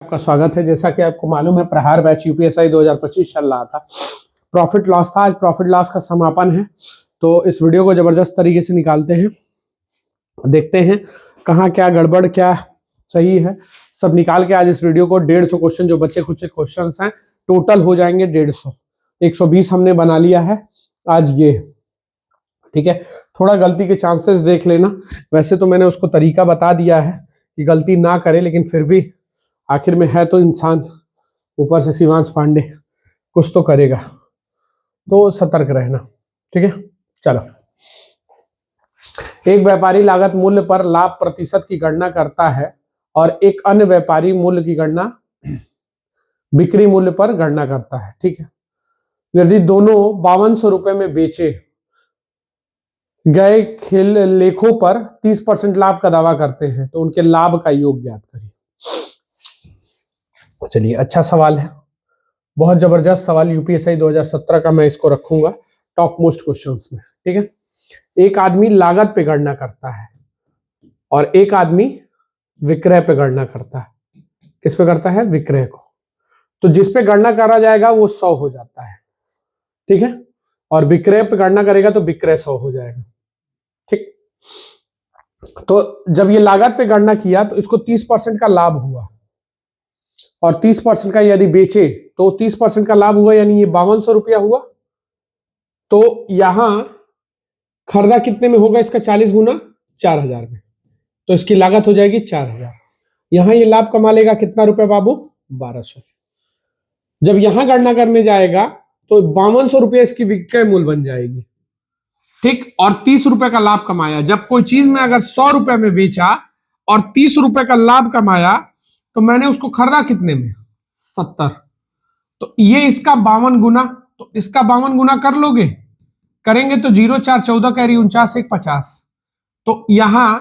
आपका स्वागत है। जैसा कि आपको मालूम है, प्रहार बैच यूपीएसआई 2025 चल रहा था। प्रॉफिट लॉस था, आज प्रॉफिट लॉस का समापन है। तो इस वीडियो को जबरदस्त तरीके से निकालते हैं, देखते हैं कहाँ क्या गड़बड़ क्या सही है, सब निकाल के आज इस वीडियो को 150 क्वेश्चन जो बच्चे कुछ क्वेश्चन हैं टोटल हो जाएंगे 150। 120 हमने बना लिया है आज ये, ठीक है। थोड़ा गलती के चांसेस देख लेना, वैसे तो मैंने उसको तरीका बता दिया है कि गलती ना करे, लेकिन फिर भी आखिर में है तो इंसान, ऊपर से शिवांश पांडे कुछ तो करेगा, तो सतर्क रहना, ठीक है। चलो, एक व्यापारी लागत मूल्य पर लाभ प्रतिशत की गणना करता है और एक अन्य व्यापारी मूल्य की गणना बिक्री मूल्य पर गणना करता है, ठीक है। यदि दोनों 5200 रुपए में बेचे गए खेल लेखों पर 30% लाभ का दावा करते हैं तो उनके लाभ का योग ज्ञात करिए। चलिए, अच्छा सवाल है, बहुत जबरदस्त सवाल, यूपीएसआई 2017 का मैं इसको रखूंगा टॉप मोस्ट क्वेश्चंस में, ठीक है। एक आदमी लागत पे गणना करता है और एक आदमी विक्रय पे गणना करता है। किस पे करता है? विक्रय को। तो जिस पे गणना करा जाएगा वो 100 हो जाता है, ठीक है, और विक्रय पे गणना करेगा तो विक्रय 100 हो जाएगा, ठीक। तो जब ये लागत पे गणना किया तो इसको 30% का लाभ हुआ और 30% का यदि बेचे तो 30% का लाभ हुआ, यानी ये 5200 रुपया हुआ। तो यहां खरीदा कितने में होगा? इसका 40 गुना 4000 में, तो इसकी लागत हो जाएगी 4000। यहां ये लाभ कमा लेगा कितना रुपए बाबू? 1200। जब यहां गणना करने जाएगा तो 5200 रुपया इसकी विक्रय मूल्य बन जाएगी, ठीक, और 30 रुपए का लाभ कमाया। जब कोई चीज में अगर 100 रुपए में बेचा और 30 रुपए का लाभ कमाया तो मैंने उसको खरीदा कितने में? 70। तो ये इसका 52 गुना, तो इसका 52 गुना कर लोगे? करेंगे तो 0 4 14 कैरी 49 1 50। तो यहां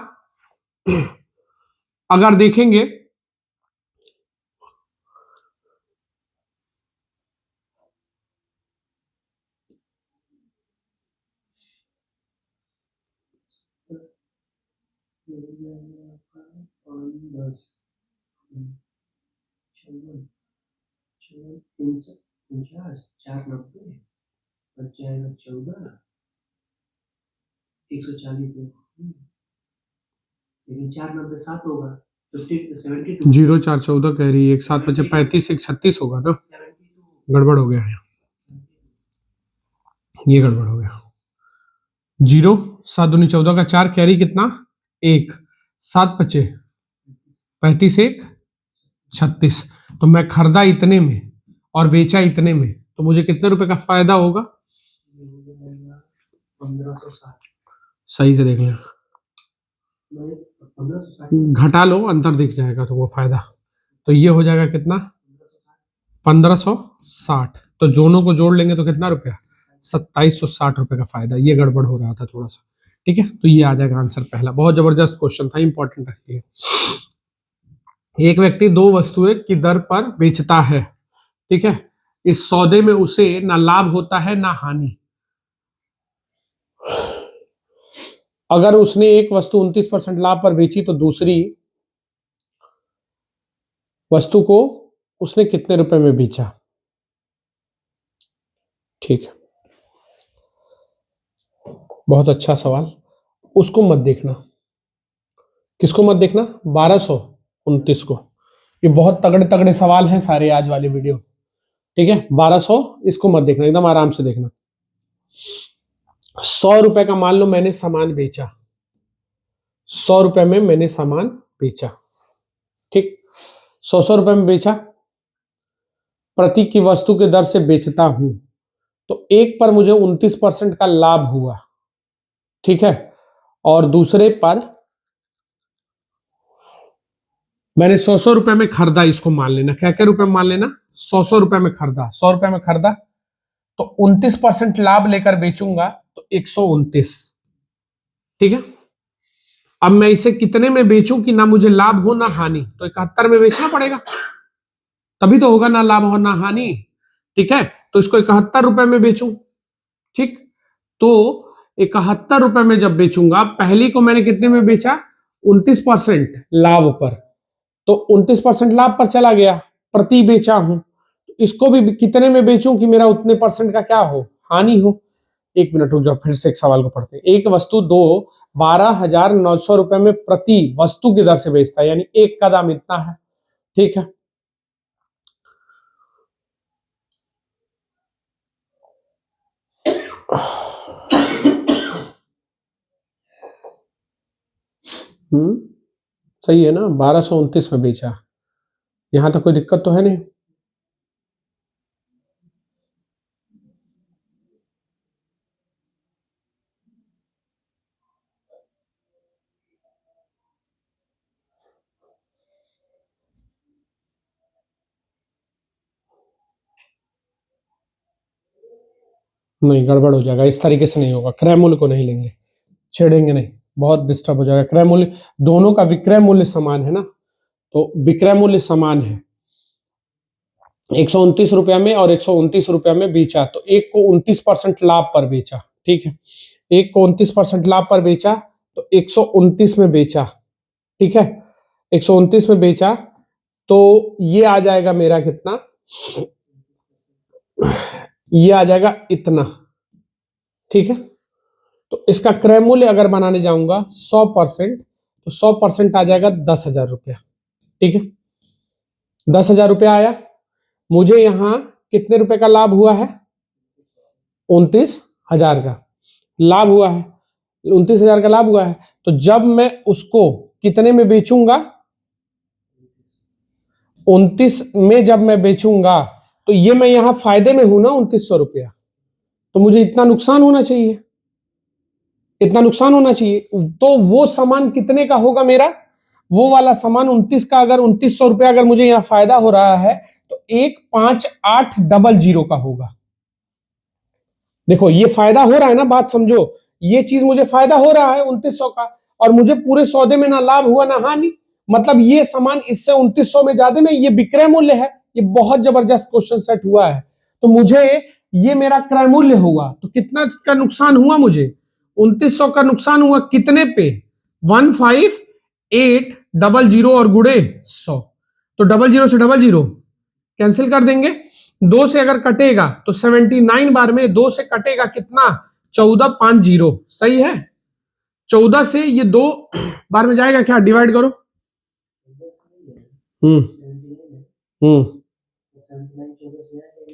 अगर देखेंगे लेकिन 497 होगा, 0 4 14 कह रही है, 1 7 5 35 1 36 होगा ना। गड़बड़ हो गया है, ये गड़बड़ हो गया। 0 7 दूनी 14 का 4 कैरी कितना? 1 7 5 35 1 36। तो मैं खरीदा इतने में और बेचा इतने में, तो मुझे कितने रुपए का फायदा होगा? 1560। सही से देख लेना, घटा लो, अंतर दिख जाएगा तो वो फायदा। तो ये हो जाएगा कितना? 1560। तो दोनों को जोड़ लेंगे तो कितना रुपया? 2760 रुपए का फायदा। ये गड़बड़ हो रहा था थोड़ा सा, ठीक है। तो ये आ जाएगा आंसर पहला। बहुत जबरदस्त क्वेश्चन था, इंपॉर्टेंट रखिए। एक व्यक्ति दो वस्तुएं की दर पर बेचता है, ठीक है। इस सौदे में उसे ना लाभ होता है ना हानि। अगर उसने एक वस्तु 29% लाभ पर बेची तो दूसरी वस्तु को उसने कितने रुपए में बेचा? ठीक है, बहुत अच्छा सवाल। उसको मत देखना। किसको मत देखना? 1229 को। ये बहुत तगड़े तगड़े सवाल हैं सारे आज वाले वीडियो, ठीक है। 1200 इसको मत देखना, एकदम आराम से देखना। 100 रुपए का मान लो मैंने सामान बेचा, 100 रुपए में मैंने सामान बेचा, ठीक। 100 रुपए में बेचा, प्रति की वस्तु के दर से बेचता हूं, तो एक पर मुझे 29% का लाभ हुआ, ठीक है, और दूसरे पर मैंने 100 रुपए में खरीदा। इसको मान लेना, क्या क्या रुपए मान लेना? 100 रुपए में खरीदा, 100 रुपए में खरीदा, तो 29% लाभ लेकर बेचूंगा तो 129, ठीक है। अब मैं इसे कितने में बेचूं कि ना मुझे लाभ हो ना हानि? तो 71 में बेचना पड़ेगा, तभी तो होगा ना लाभ हो ना हानि, ठीक है। तो इसको 71 रुपए में बेचूं, ठीक। तो 71 रुपए में जब बेचूंगा, पहली को मैंने कितने में बेचा? 29% लाभ पर, तो 29% लाभ पर चला गया, प्रति बेचा हूं, इसको भी कितने में बेचूं कि मेरा उतने परसेंट का क्या हो, हानि हो। एक मिनट रुक जाओ, फिर से एक सवाल को पढ़ते हैं। एक वस्तु 12,900 रुपए में प्रति वस्तु की दर से बेचता है, यानी एक का दाम इतना है, ठीक है। सही है ना, 1229 में बेचा, यहां तक कोई दिक्कत तो है नहीं। नहीं, गड़बड़ हो जाएगा, इस तरीके से नहीं होगा, क्रय मूल्य को नहीं लेंगे, छेड़ेंगे नहीं, बहुत डिस्टर्ब हो जाएगा। क्रय मूल्य, दोनों का विक्रय मूल्य समान है ना, तो विक्रय मूल्य समान है, 129 रुपया में और 129 रुपया में बेचा, तो एक को 29% लाभ पर बेचा, ठीक है। एक को 29% लाभ पर बेचा, तो 129 में बेचा, ठीक है। 129 में बेचा, तो ये आ जाएगा मेरा कितना, ये आ जाएगा इतना, ठीक है। तो इसका क्रय मूल्य अगर बनाने जाऊंगा 100%, तो 100% आ जाएगा 10,000 रुपया, ठीक है। 10,000 रुपया आया, मुझे यहां कितने रुपए का लाभ हुआ है, 29,000 का लाभ हुआ है, 29,000 का लाभ हुआ है। तो जब मैं उसको कितने में बेचूंगा, 29 में जब मैं बेचूंगा, तो ये मैं यहां फायदे में हूं ना 2900 रुपया, तो मुझे इतना नुकसान होना चाहिए, इतना नुकसान होना चाहिए। तो वो सामान कितने का होगा मेरा, वो वाला सामान 29 का, अगर 2900 रुपया अगर मुझे यहां फायदा हो रहा है, तो 15800 का होगा। देखो ये फायदा हो रहा है ना, बात समझो, ये चीज मुझे फायदा हो रहा है 2900 का, और मुझे पूरे सौदे में ना लाभ हुआ ना हानि, मतलब ये सामान इससे 2900 में ज्यादा में ये विक्रय मूल्य है। ये बहुत जबरदस्त क्वेश्चन सेट हुआ है। तो मुझे ये मेरा क्रय मूल्य होगा, तो कितना का नुकसान हुआ मुझे, 2900 का नुकसान हुआ, कितने पे, 15800 और गुड़े 100, तो 00 से 00 कैंसिल कर देंगे, 2 से अगर कटेगा तो 79 बार में 2 से कटेगा कितना, 1450, सही है। 14 से ये 2 बार में जाएगा क्या, डिवाइड करो, हम्म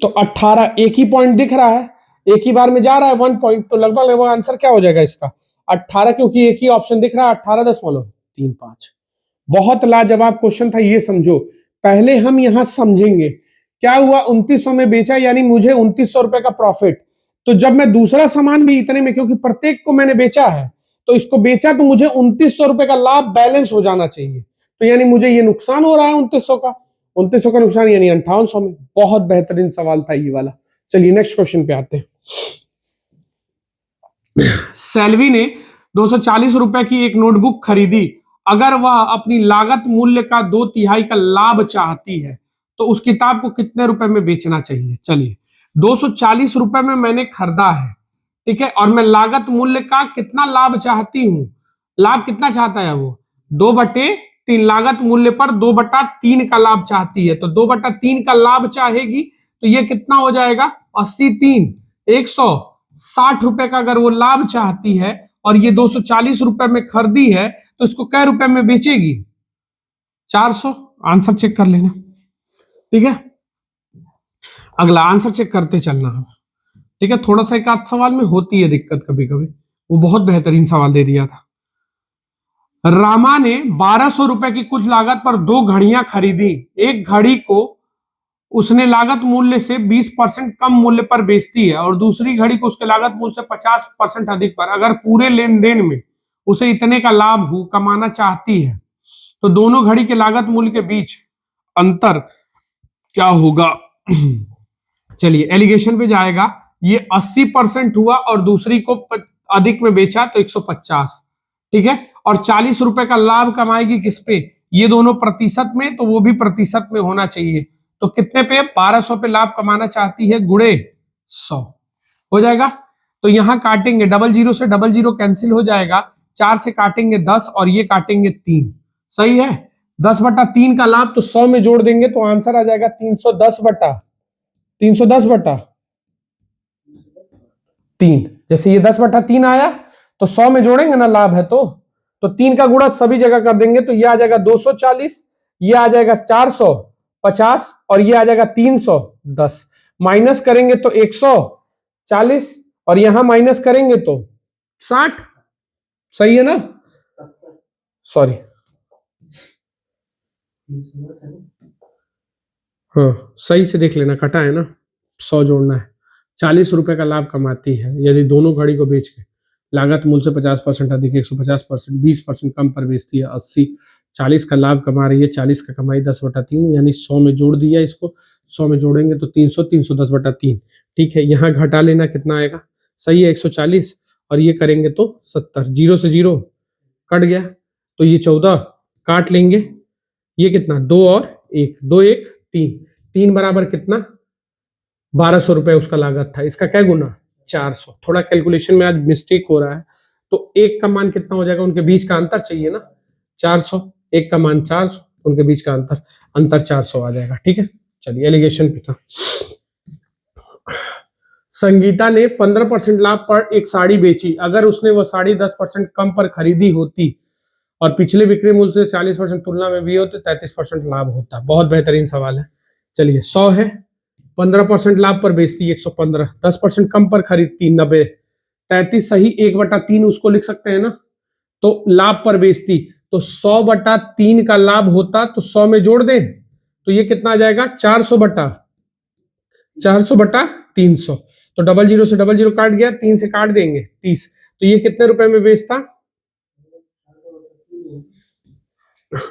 तो 18, एक ही पॉइंट दिख रहा है, एक ही बार में जा रहा है 1 पॉइंट, तो लगभग लगभग आंसर क्या हो जाएगा इसका 18, क्योंकि एक ही ऑप्शन दिख रहा है 18.35। बहुत लाजवाब क्वेश्चन था, ये समझो। पहले हम यहां समझेंगे क्या हुआ, 2900 में बेचा, यानी मुझे 2900 रुपए का प्रॉफिट। तो जब मैं दूसरा सामान भी इतने में, क्योंकि प्रत्येक को मैंने बेचा है, तो इसको बेचा, तो मुझे 2900 रुपए का लाभ बैलेंस हो जाना चाहिए, तो यानी मुझे ये नुकसान हो रहा है 2900 का, 2900 का नुकसान यानी 5800 में। बहुत बेहतरीन सवाल था ये वाला। चलिए नेक्स्ट क्वेश्चन पे आते हैं। सेल्वी ने 240 रुपए की एक नोटबुक खरीदी, अगर वह अपनी लागत मूल्य का 2/3 का लाभ चाहती है, तो उस किताब को कितने रुपए में बेचना चाहिए। चलिए 240 रुपए में मैंने खरीदा है, ठीक है, और मैं लागत मूल्य का कितना लाभ चाहती हूं, लाभ कितना चाहता है वो, 2/3, लागत मूल्य पर 2/3 का लाभ चाहती है, तो 2/3 का लाभ चाहेगी, तो ये कितना हो जाएगा, 80/3 160 रुपए का अगर वो लाभ चाहती है, और ये 240 रुपए में खरीदी है, तो इसको कै रुपए में बेचेगी, 400। आंसर चेक कर लेना, ठीक है। अगला आंसर चेक करते चलना है, ठीक है। थोड़ा सा एक आध सवाल में होती है दिक्कत कभी कभी, वो बहुत बेहतरीन सवाल दे दिया था। रामा ने 1200 रुपए की कुछ लागत पर 2 घड़ियां खरीदी, एक घड़ी को उसने लागत मूल्य से 20% कम मूल्य पर बेचती है, और दूसरी घड़ी को उसके लागत मूल्य से 50% अधिक पर, अगर पूरे लेन देन में उसे इतने का लाभ कमाना चाहती है, तो दोनों घड़ी के लागत मूल्य के बीच अंतर क्या होगा। चलिए एलिगेशन पे जाएगा, ये 80% हुआ और दूसरी को अधिक में बेचा, तो 150, ठीक है, और 40 रुपए का लाभ कमाएगी किस पे, ये दोनों प्रतिशत में, तो वो भी प्रतिशत में होना चाहिए, तो कितने पे, 1200 पे लाभ कमाना चाहती है, गुणे 100 हो जाएगा। तो यहां काटेंगे, 00 से 00 कैंसिल हो जाएगा, 4 से काटेंगे 10 और ये काटेंगे 3, सही है। 10/3 का लाभ, तो 100 में जोड़ देंगे तो आंसर आ जाएगा 310/3। जैसे ये 10/3 आया तो 100 में जोड़ेंगे ना, लाभ है तो 3 का गुणा सभी जगह कर देंगे तो ये आ जाएगा 240, ये आ जाएगा 450 और ये आ जाएगा 310। माइनस करेंगे तो 140 और यहां माइनस करेंगे तो 60। सही है ना? सॉरी, हाँ सही से देख लेना, कटा है ना, 100 जोड़ना है। 40 रुपए का लाभ कमाती है यदि दोनों घड़ी को बेच के लागत मूल्य से 50% अधिक 150%, 20% कम पर बेचती है 80। 40 का लाभ कमा रही है, 40 का कमाई 10/3 यानी 100 में जोड़ दिया इसको, 100 में जोड़ेंगे तो 300, 310/3। ठीक है, यहाँ घटा लेना कितना आएगा, सही है 140 और ये करेंगे तो 70। 0 से 0 कट गया तो ये 14 काट लेंगे, ये कितना 2 और 1, 2 1 3, 3 बराबर कितना 1200 रुपए उसका लागत था। इसका क्या गुना 400। थोड़ा कैलकुलेशन में आज मिस्टेक हो रहा है, तो एक का मान कितना हो जाएगा, उनके बीच का अंतर चाहिए ना 400, एक का मान 400, उनके बीच का अंतर 400 आ जाएगा। ठीक है, चलिए एलिगेशन पे था। संगीता ने 15% लाभ पर एक साड़ी बेची, अगर उसने वो साड़ी 10% कम पर खरीदी होती और पिछले बिक्री मूल्य से 40% तुलना में भी हो तो 33% लाभ होता। बहुत बेहतरीन सवाल है। चलिए 100 है, 15% लाभ पर बेचती 115, 10% कम पर खरीदती 90, 33 सही, 1/3 उसको लिख सकते हैं ना, तो लाभ पर बेचती तो 100/3 का लाभ होता तो 100 में जोड़ दें तो ये कितना आ जाएगा 400/300। तो 00 से 00 काट गया, 3 से काट देंगे 30, तो ये कितने रुपए में बेचता,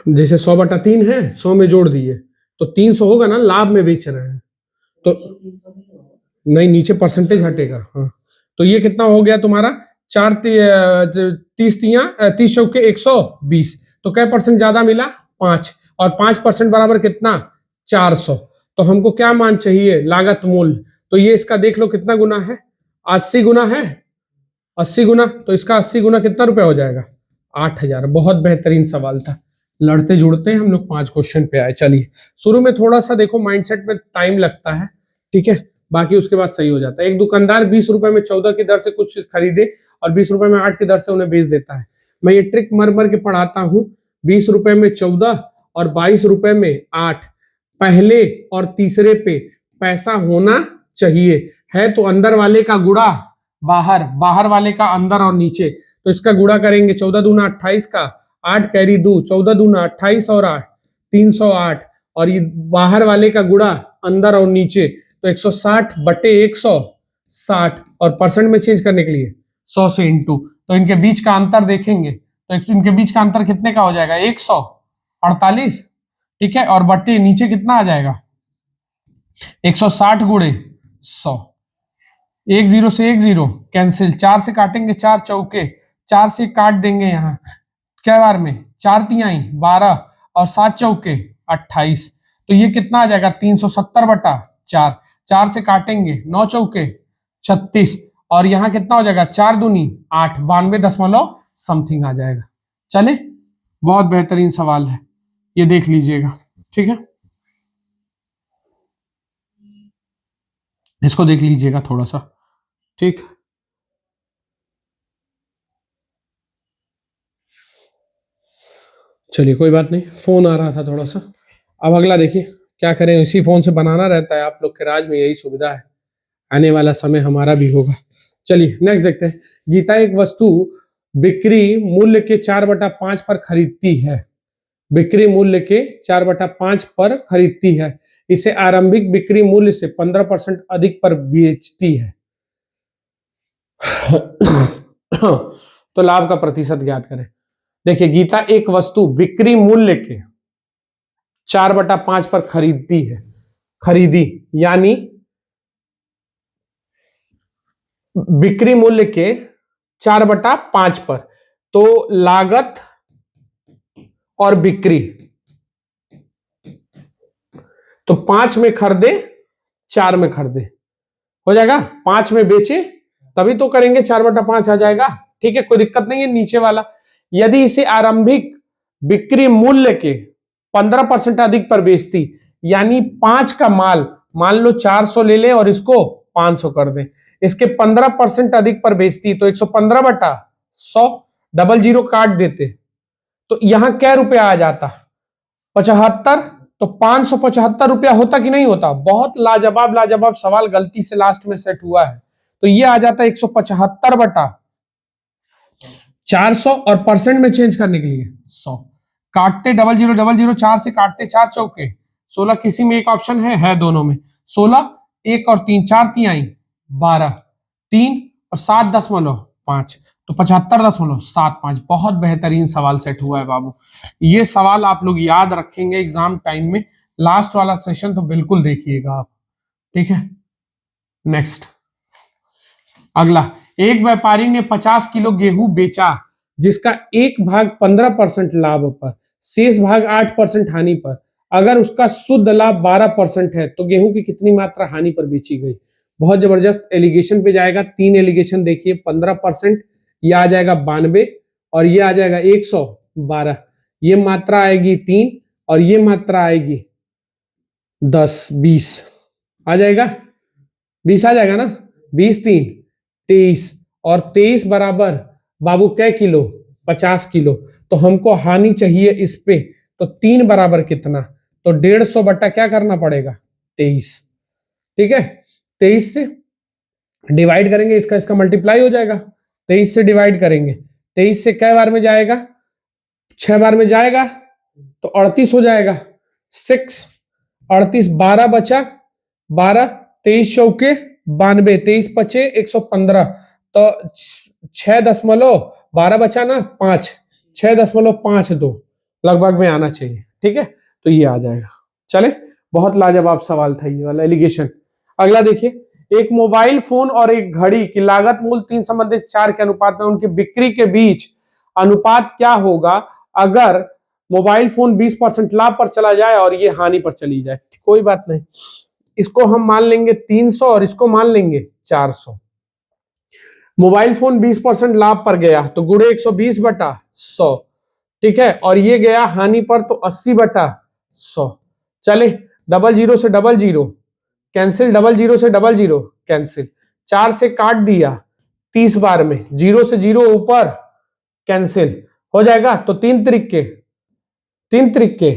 जैसे 100/3 है 100 में जोड़ दिए तो 300 होगा ना, लाभ में बेच रहे हैं तो नहीं, नीचे परसेंटेज हटेगा। हाँ, तो ये कितना हो गया तुम्हारा 30 चौके 120, तो क्या परसेंट ज्यादा मिला 5, और 5% बराबर कितना 400। तो हमको क्या मान चाहिए, लागत मूल्य, तो ये इसका देख लो कितना गुना है, 80 गुना है, 80 गुना, तो इसका 80 गुना कितना रुपया हो जाएगा 8000। बहुत बेहतरीन सवाल था, लड़ते जुड़ते हम लोग 5 क्वेश्चन पे आए। चलिए शुरू में थोड़ा सा देखो माइंडसेट में टाइम लगता है, ठीक है, बाकी उसके बाद सही हो जाता है। एक दुकानदार 20 रुपए में 14 की दर से कुछ चीज खरीदे और 20 रुपए में 8 की दर से उन्हें बेच देता है। मैं ये ट्रिक मर मर के पढ़ाता हूँ, 20 रुपए में 14 और 22 रुपए में 8, पहले और तीसरे पे पैसा होना चाहिए, है तो अंदर वाले का गुणा बाहर, बाहर वाले का अंदर और नीचे, तो इसका गुणा करेंगे 14 दूना 28 का, 8 कैरी 2, 14 दूना 28 और 8 308, और ये बाहर वाले का गुणा अंदर और नीचे तो 160/160, और परसेंट में चेंज करने के लिए 100 से इंटू, तो इनके बीच का अंतर देखेंगे तो इनके बीच का अंतर कितने का हो जाएगा 148। ठीक है, और बट्टे नीचे कितना आ जाएगा 160 गुणे 100, 10 से 10 कैंसिल, 4 से काटेंगे 4 चौके, 4 से काट देंगे यहाँ क्या बार में 4 तिहाई 12 और 7 चौके 28, तो ये कितना आ जाएगा 370/4, 4 से काटेंगे 9 चौके 36, और यहाँ कितना हो जाएगा 4 दूनी 8, 92 समथिंग आ जाएगा। चले, बहुत बेहतरीन सवाल है, ये देख लीजिएगा। ठीक है, इसको देख लीजिएगा थोड़ा सा। ठीक, चलिए कोई बात नहीं, फोन आ रहा था थोड़ा सा। अब अगला देखिए, क्या करें, इसी फोन से बनाना रहता है, आप लोग के राज में यही सुविधा है, आने वाला समय हमारा भी होगा। चलिए नेक्स्ट देखते हैं। गीता एक वस्तु बिक्री मूल्य के 4/5 पर खरीदती है, बिक्री मूल्य के 4/5 पर खरीदती है, इसे आरंभिक बिक्री मूल्य से 15% अधिक पर बेचती है। तो लाभ का प्रतिशत ज्ञात करें। देखिए, गीता एक वस्तु बिक्री मूल्य के 4/5 पर खरीदती है, खरीदी यानी बिक्री मूल्य के 4/5 पर, तो लागत और बिक्री, तो 5 में खरीदे 4 में खरीदे हो जाएगा, 5 में बेचे तभी तो करेंगे 4/5 आ जाएगा। ठीक है, कोई दिक्कत नहीं है। नीचे वाला, यदि इसे आरंभिक बिक्री मूल्य के 15% अधिक पर बेचती, यानी 5 का माल मान लो 400 ले ले और इसको 500 कर दे, इसके 15% अधिक पर बेचती तो 115/100, डबल जीरो काट देते तो यहां क्या रुपया आ जाता, 75, तो 575 रुपया होता कि नहीं होता। बहुत लाजवाब लाजवाब सवाल गलती से लास्ट में सेट हुआ है, तो ये आ जाता 175/400 और परसेंट में चेंज करने के लिए 100, काटते डबल जीरो 4 से काटते 4 चौके 16, किसी में एक ऑप्शन है दोनों में 16, 1 और 3, 4 तिहाई 12, 3 और 7.5, तो 75.75। बहुत बेहतरीन सवाल सेट हुआ है बाबू, ये सवाल आप लोग याद रखेंगे एग्जाम टाइम में, लास्ट वाला सेशन तो बिल्कुल देखिएगा आप, ठीक है। नेक्स्ट अगला, एक व्यापारी ने 50 किलो गेहूं बेचा जिसका एक भाग 15% लाभ पर, शेष भाग 8% हानि पर, अगर उसका शुद्ध लाभ 12% है तो गेहूं की कितनी मात्रा हानि पर बेची गई। बहुत जबरदस्त, एलिगेशन पे जाएगा, 3 एलिगेशन देखिए, 15%, ये आ जाएगा 92 और ये आ जाएगा 112, ये मात्रा आएगी 3 और ये मात्रा आएगी 10, 20 आ जाएगा, 20 आ जाएगा ना, 20 3 23 और 23 बराबर बाबू क्या किलो, 50 किलो, तो हमको हानि चाहिए इस पे, तो 3 बराबर कितना, तो 150 बटा क्या करना पड़ेगा 23, ठीक है। 23 से डिवाइड करेंगे, इसका इसका मल्टीप्लाई हो जाएगा, 23 से डिवाइड करेंगे, 23 से कै बार में जाएगा, 6 बार में जाएगा तो 38 हो जाएगा, 6 38, 12 बचा, 12 23 चौके 92, 23 पचे 115, तो 6.12 बचा ना 5, 6.52 लगभग में आना चाहिए, ठीक है, तो ये आ जाएगा। चले, बहुत लाजवाब सवाल था ये वाला एलिगेशन। अगला देखिए, एक मोबाइल फोन और एक घड़ी की लागत मूल्य 3 संबंधित 4 के अनुपात में, उनकी बिक्री के बीच अनुपात क्या होगा अगर मोबाइल फोन 20% लाभ पर चला जाए और ये हानि पर चली जाए। कोई बात नहीं, इसको हम मान लेंगे 300 और इसको मान लेंगे 400। मोबाइल फोन 20% लाभ पर गया तो गुणे 120/100, ठीक है, और ये गया हानि पर तो 80/100। चले, डबल जीरो से double zero cancel, double zero से डबल जीरो कैंसिल, 4 से काट दिया 30 बार में, 0 से 0 ऊपर कैंसिल हो जाएगा, तो 3 त्रिके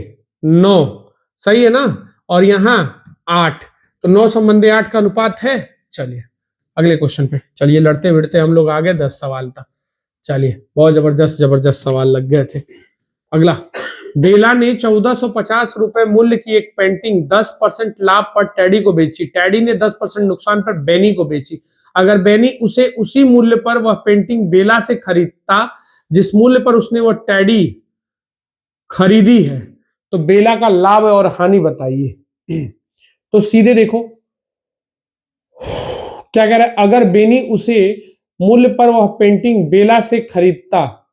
9, सही है ना, और यहां 8, तो 9 संबंधी 8 का अनुपात है। चलिए अगले क्वेश्चन पे चलिए, लड़ते भिड़ते हम लोग आगे 10 सवाल तक, चलिए बहुत जबरदस्त जबरदस्त सवाल लग गए थे। अगला, बेला ने 1450 रुपए मूल्य की एक पेंटिंग 10% लाभ पर टैडी को बेची, टैडी ने 10% नुकसान पर बेनी को बेची, अगर बेनी उसे उसी मूल्य पर वह पेंटिंग बेला से खरीदता जिस मूल्य पर उसने वह टैडी खरीदी है, तो बेला का लाभ और हानि बताइए। तो सीधे देखो क्या कह रहा है, अगर बेनी उसे मूल्य पर वह पेंटिंग बेला से खरीदता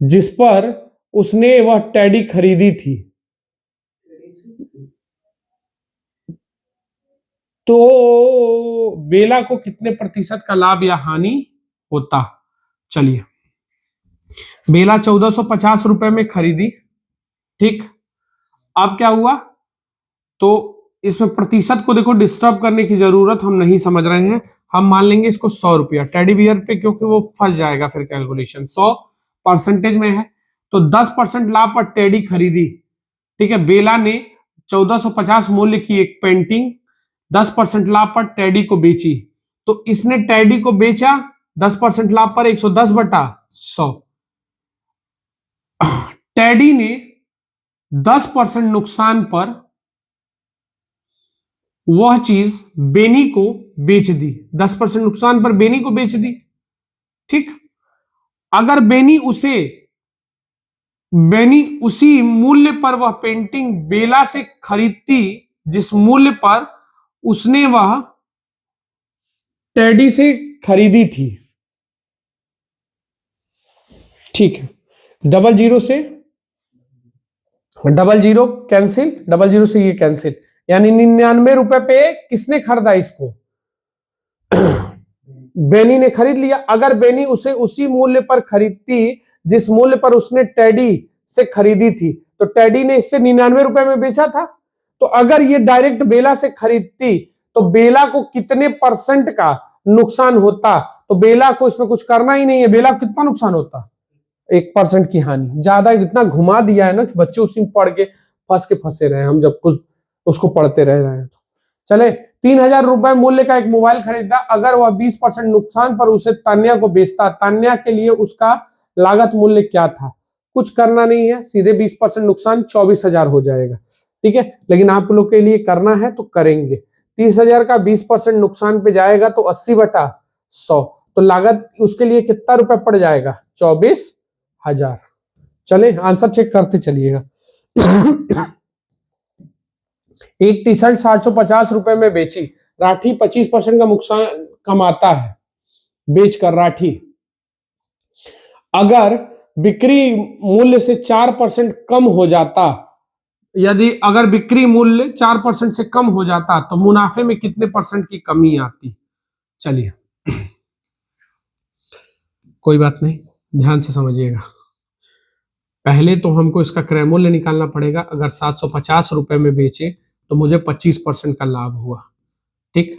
जिस पर उसने वह टैडी खरीदी थी, तो बेला को कितने प्रतिशत का लाभ या हानि होता। चलिए, बेला 1450 रुपए में खरीदी, ठीक, अब क्या हुआ, तो इसमें प्रतिशत को देखो डिस्टर्ब करने की जरूरत हम नहीं समझ रहे हैं, हम मान लेंगे इसको 100 रुपया टैडी बियर पे, क्योंकि वो फंस जाएगा फिर कैलकुलेशन, 100 परसेंटेज में है, तो 10% लाभ पर टैडी खरीदी, ठीक है, बेला ने 1450 मूल्य की एक पेंटिंग 10% लाभ पर टैडी को बेची, तो इसने टैडी को बेचा 10% लाभ पर 110/100, टैडी ने 10% नुकसान पर वह चीज बेनी को बेच दी, 10% नुकसान पर बेनी को बेच दी, ठीक, अगर बेनी उसी मूल्य पर वह पेंटिंग बेला से खरीदती जिस मूल्य पर उसने वह टैडी से खरीदी थी, ठीक है, डबल जीरो से double zero cancel, double zero से ये कैंसिल, यानी 99 रुपए पे किसने खरीदा इसको, बेनी ने खरीद लिया। अगर बेनी उसे उसी मूल्य पर खरीदती जिस मूल्य पर उसने टैडी से खरीदी थी, तो टेडी ने इससे 99 रुपए में बेचा था। तो अगर ये डायरेक्ट बेला से खरीदती तो बेला को कितने परसेंट का नुकसान होता? तो बेला को इसमें कुछ करना ही नहीं है, बेला को कितना नुकसान होता? 1% की हानि। ज्यादा इतना घुमा दिया है ना कि बच्चे उसी में पढ़ के फंसे रहे, हम जब कुछ उसको पढ़ते रह रहे हैं। तो चले, 3000 रुपए मूल्य का एक मोबाइल खरीदा, अगर वह 20% नुकसान पर उसे तान्या को बेचता, तान्या के लिए उसका लागत मूल्य क्या था? कुछ करना नहीं है, सीधे 20% नुकसान 24,000 हो जाएगा। ठीक है, लेकिन आप लोग के लिए करना है तो करेंगे। 30,000 का 20% नुकसान पे जाएगा तो 80/100, तो लागत उसके लिए कितना रुपए पड़ जाएगा? 24,000। चले आंसर चेक करते चलिएगा। एक टी शर्ट 750 रुपए में बेची, राठी 25% का नुकसान कमाता है बेचकर राठी। अगर बिक्री मूल्य से 4% कम हो जाता, यदि अगर बिक्री मूल्य 4% से कम हो जाता तो मुनाफे में कितने परसेंट की कमी आती? चलिए कोई बात नहीं, ध्यान से समझिएगा। पहले तो हमको इसका क्रय मूल्य निकालना पड़ेगा। अगर 750 रुपए में बेचे तो मुझे 25% का लाभ हुआ। ठीक,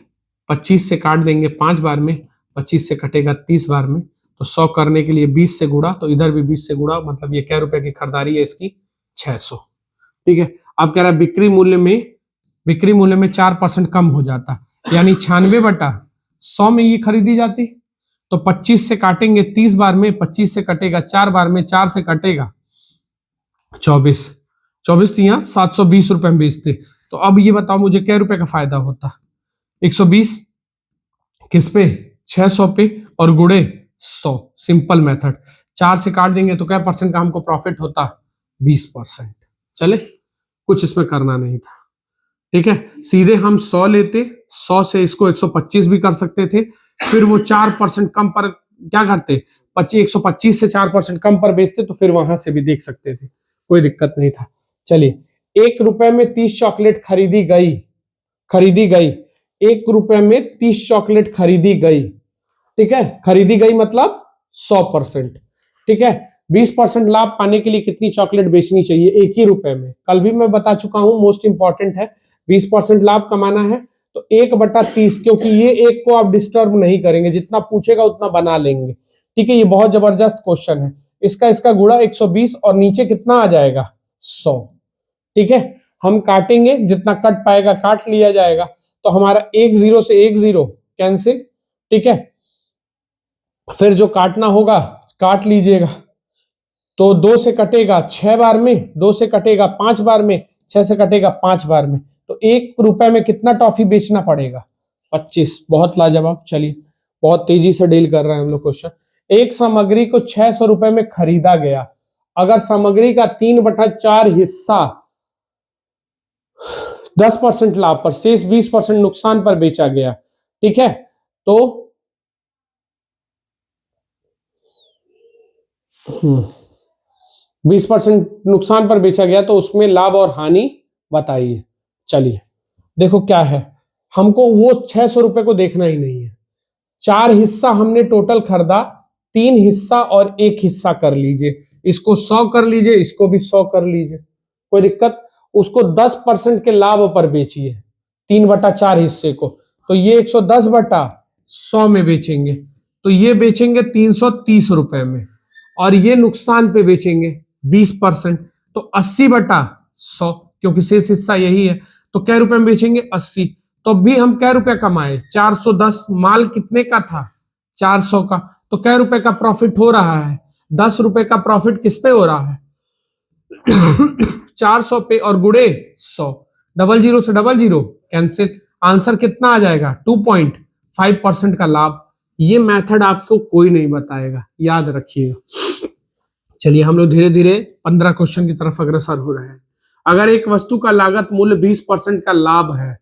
25 से काट देंगे 5 बार में, 25 से कटेगा 30 बार में, तो 100 करने के लिए 20 से गुणा, तो इधर भी 20 से गुणा, मतलब ये क्या रुपए की खरीदारी है इसकी? 600। ठीक है, अब कह रहा है बिक्री मूल्य में 4% कम हो जाता, यानी 96/100 में ये खरीदी जाती। तो 25 से काटेंगे 30 बार में, 25 से कटेगा 4 बार में, 4 से कटेगा 24, 24 यहाँ 720 रुपए में बेचते। तो अब ये बताओ मुझे क्या रुपए का फायदा होता? 120 किस पे? 600 पे, और गुणे 100। Simple method. 4 से काट देंगे तो क्या परसेंट का हमको प्रॉफिट होता? 20%। चले, कुछ इसमें करना नहीं था। ठीक है, सीधे हम 100 लेते, 100 से इसको 125 भी कर सकते थे, फिर वो 4% कम पर क्या करते? 125 से 4% कम पर बेचते, तो फिर वहां से भी देख सकते थे, कोई दिक्कत नहीं था। चलिए, 1 रुपए में 30 चॉकलेट खरीदी गई 1 रुपए में 30 चॉकलेट खरीदी गई। ठीक है, खरीदी गई मतलब 100%। ठीक है, 20% लाभ पाने के लिए कितनी चॉकलेट बेचनी चाहिए? 1 ही रुपए में। कल भी मैं बता चुका हूं, मोस्ट इंपॉर्टेंट है। 20% लाभ कमाना है तो 1/30, क्योंकि ये एक को आप डिस्टर्ब नहीं करेंगे, जितना पूछेगा उतना बना लेंगे। ठीक है, ये बहुत जबरदस्त क्वेश्चन है। इसका गुणा 120 और नीचे कितना आ जाएगा? 100। ठीक है, हम काटेंगे, जितना कट पाएगा काट लिया जाएगा। तो हमारा 1 0 से 1 0 कैंसिल। ठीक है, फिर जो काटना होगा काट लीजिएगा। तो 2 से कटेगा 6 बार में, 2 से कटेगा 5 बार में, 6 से कटेगा 5 बार में। तो 1 रुपए में कितना टॉफी बेचना पड़ेगा? 25। बहुत लाजवाब। चलिए, बहुत तेजी से डील कर रहे हैं हम लोग क्वेश्चन। एक सामग्री को 600 रुपए में खरीदा गया, अगर सामग्री का 3/4 हिस्सा 10% लाभ पर, शेष 20% नुकसान पर बेचा गया। ठीक है, तो 20% नुकसान पर बेचा गया, तो उसमें लाभ और हानि बताइए। चलिए देखो क्या है, हमको वो 600 रुपए को देखना ही नहीं है। 4 हिस्सा हमने टोटल खरीदा, 3 हिस्सा और 1 हिस्सा कर लीजिए। इसको 100 कर लीजिए, इसको भी 100 कर लीजिए, कोई दिक्कत। उसको 10% के लाभ पर बेचिए, 3/4 हिस्से को, तो ये 110/100 में बेचेंगे। तो ये बेचेंगे 330 रुपए में, और ये नुकसान पे बेचेंगे 20%, तो 80/100, क्योंकि शेष हिस्सा यही है। तो क्या रुपए में बेचेंगे? 80। तो भी हम क्या रुपए कमाए? 410। माल कितने का था? 400 का। तो क्या रुपए का प्रॉफिट हो रहा है? 10 रुपए का प्रॉफिट किस पे हो रहा है? 400 पे, और गुणे 100। 00 से 00 कैंसिल। आंसर कितना आ जाएगा? 2.5% का लाभ। ये मेथड आपको कोई नहीं बताएगा, याद रखिएगा। चलिए, हम लोग धीरे धीरे 15 क्वेश्चन की तरफ अग्रसर हो रहे हैं। अगर एक वस्तु का लागत मूल्य 20% का लाभ है,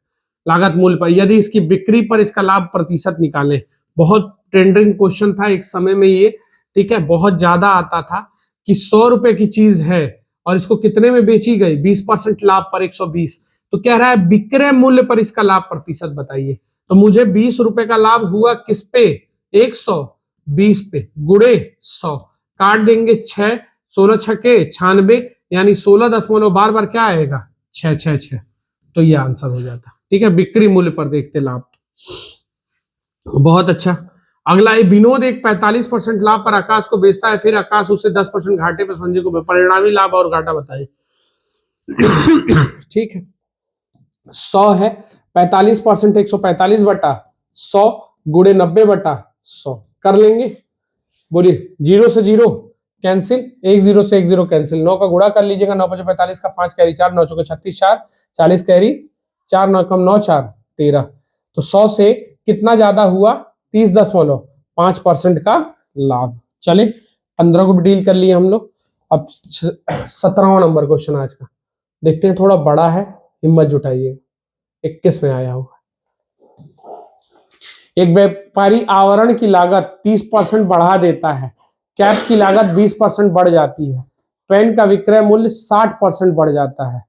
लागत मूल्य पर, यदि इसकी बिक्री पर इसका लाभ प्रतिशत निकालें। बहुत ट्रेंडिंग क्वेश्चन था एक समय में ये। ठीक है, बहुत ज्यादा आता था कि 100 रुपए की चीज है और इसको कितने में बेची गई? 20% लाभ पर 120। तो कह रहा है विक्रय मूल्य पर इसका लाभ प्रतिशत बताइए। तो मुझे 20 रुपए का लाभ हुआ किस पे? 120 पे, गुणे 100, काट देंगे 6, 16 छके 96, यानी 16 बार बार क्या आएगा 666, तो ये आंसर हो जाता। ठीक है, बिक्री मूल्य पर देखते लाभ। बहुत अच्छा। अगला है विनोद एक 45% लाभ पर आकाश को बेचता है, फिर आकाश उसे 10% घाटे पर संजय को परिणामी लाभ और घाटा बताइए। ठीक है, 100 है, 45% 145 बटा 100 गुणे 90 बटा 100 कर लेंगे। बोलिए, 0 से 0 कैंसिल, 1 0 से 1 0 कैंसिल, 9 का गुणा कर लीजिएगा, 9 5 45 का 5 कैरी 4, 9 चौके 36 4, 40 कैरी 4, 9 कम 9 4 13, तो 100 से कितना ज्यादा हुआ 30.5% का लाभ। चले 15 को भी डील कर लिए हम लोग। अब 17वां नंबर क्वेश्चन आज का देखते हैं, थोड़ा बड़ा है, हिम्मत जुटाइए। 21 में आया होगा। एक व्यापारी आवरण की लागत 30% बढ़ा देता है, कैप की लागत 20% बढ़ जाती है, पेन का विक्रय मूल्य 60% बढ़ जाता है।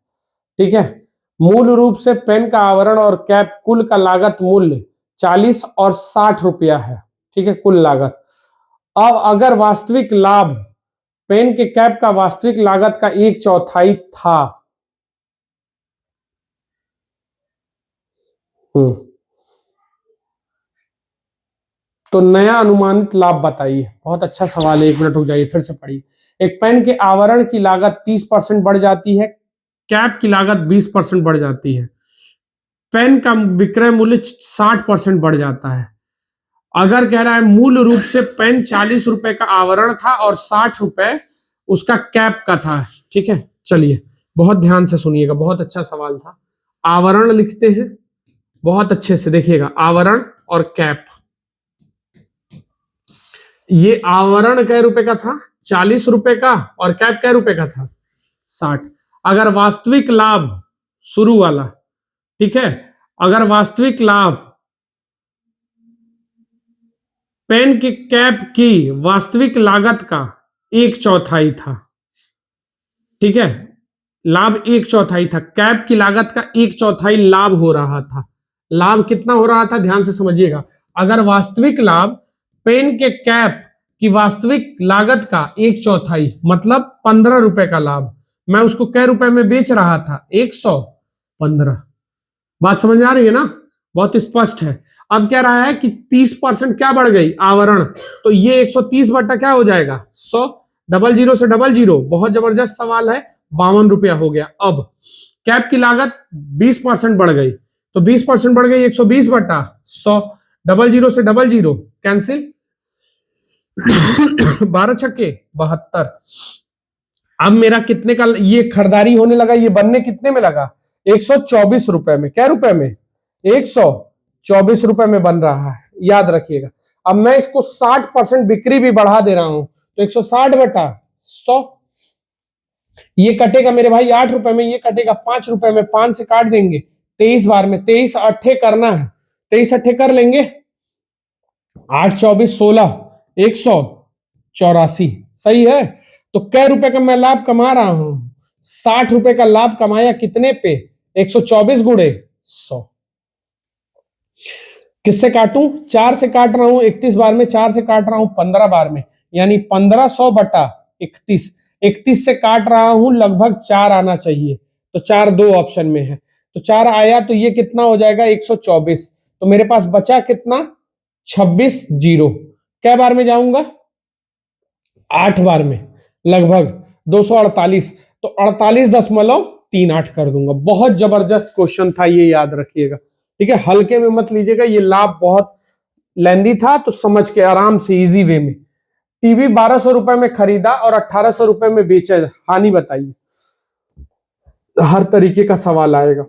ठीक है, मूल रूप से पेन का आवरण और कैप कुल का लागत मूल्य 40 और 60 रुपया है। ठीक है, कुल लागत। अब अगर वास्तविक लाभ पेन के कैप का वास्तविक लागत का 1/4 था, तो नया अनुमानित लाभ बताइए। बहुत अच्छा सवाल है, 1 मिनट रुक जाइए, फिर से पढ़िए। एक पेन के आवरण की लागत 30% बढ़ जाती है, कैप की लागत 20% बढ़ जाती है, पेन का विक्रय मूल्य 60% बढ़ जाता है। अगर कह रहा है मूल रूप से पेन 40 रुपए का आवरण था और 60 रुपए उसका कैप का था। ठीक है, चलिए बहुत ध्यान से सुनिएगा, बहुत अच्छा सवाल था। आवरण लिखते हैं, बहुत अच्छे से देखिएगा, आवरण और कैप। ये आवरण कै रुपए का था 40 रुपए का, और कैप कै रुपए का था 60। अगर वास्तविक लाभ शुरू वाला, ठीक है, अगर वास्तविक लाभ पेन की कैप की वास्तविक लागत का 1/4 था, ठीक है, लाभ 1/4 था, कैप की लागत का 1/4 लाभ हो रहा था। लाभ कितना हो रहा था ध्यान से समझिएगा। अगर वास्तविक लाभ पेन के कैप की वास्तविक लागत का 1/4 मतलब 15 रुपए का लाभ, मैं उसको कै रुपए में बेच रहा था 115। बात समझ आ रही है ना, बहुत स्पष्ट है। अब क्या रहा है कि 30% क्या बढ़ गई आवरण, तो ये 130 बटा क्या हो जाएगा 100, 00 से 00, बहुत जबरदस्त सवाल है, 52 रुपया हो गया। अब कैप की लागत 20% बढ़ गई, तो 20% बढ़ गई 120 बटा 100, 00 से 00 कैंसिल, 12 छक्के 72। अब मेरा कितने का ये खरीदारी होने लगा, ये बनने कितने में लगा 124 रुपए में, क्या रुपए में 124 रुपए में बन रहा है, याद रखिएगा। अब मैं इसको 60% बिक्री भी बढ़ा दे रहा हूं, तो 160 बटा 100, ये कटेगा मेरे भाई 8 रुपए में, ये कटेगा 5 रुपए में, 5 से काट देंगे 23 बार में, 23 अट्ठे करना है, 23 अट्ठे कर लेंगे, 8 24 16 184, सही है। तो कै रुपए का मैं लाभ कमा रहा हूं 60 रुपए का लाभ कमाया कितने पे 124 गुणे 100। किससे काटूं 4 से काट रहा हूं 31 बार में, 4 से काट रहा हूं 15 बार में, यानी 1500 बटा 31, 31 से काट रहा हूं लगभग 4 आना चाहिए, तो 4 दो ऑप्शन में है, तो 4 आया, तो ये कितना हो जाएगा 124, तो मेरे पास बचा कितना 26 जीरो, क्या बार में जाऊंगा 8 बार में, लगभग 248, तो 48.38 कर दूंगा। बहुत जबरदस्त क्वेश्चन था ये, याद रखिएगा। ठीक है, हल्के में मत लीजिएगा, ये लाभ बहुत लेंदी था, तो समझ के आराम से इजी वे में। टीवी 1200 रुपए में खरीदा और 1800 रुपए में बेचा, हानि बताइए। हर तरीके का सवाल आएगा,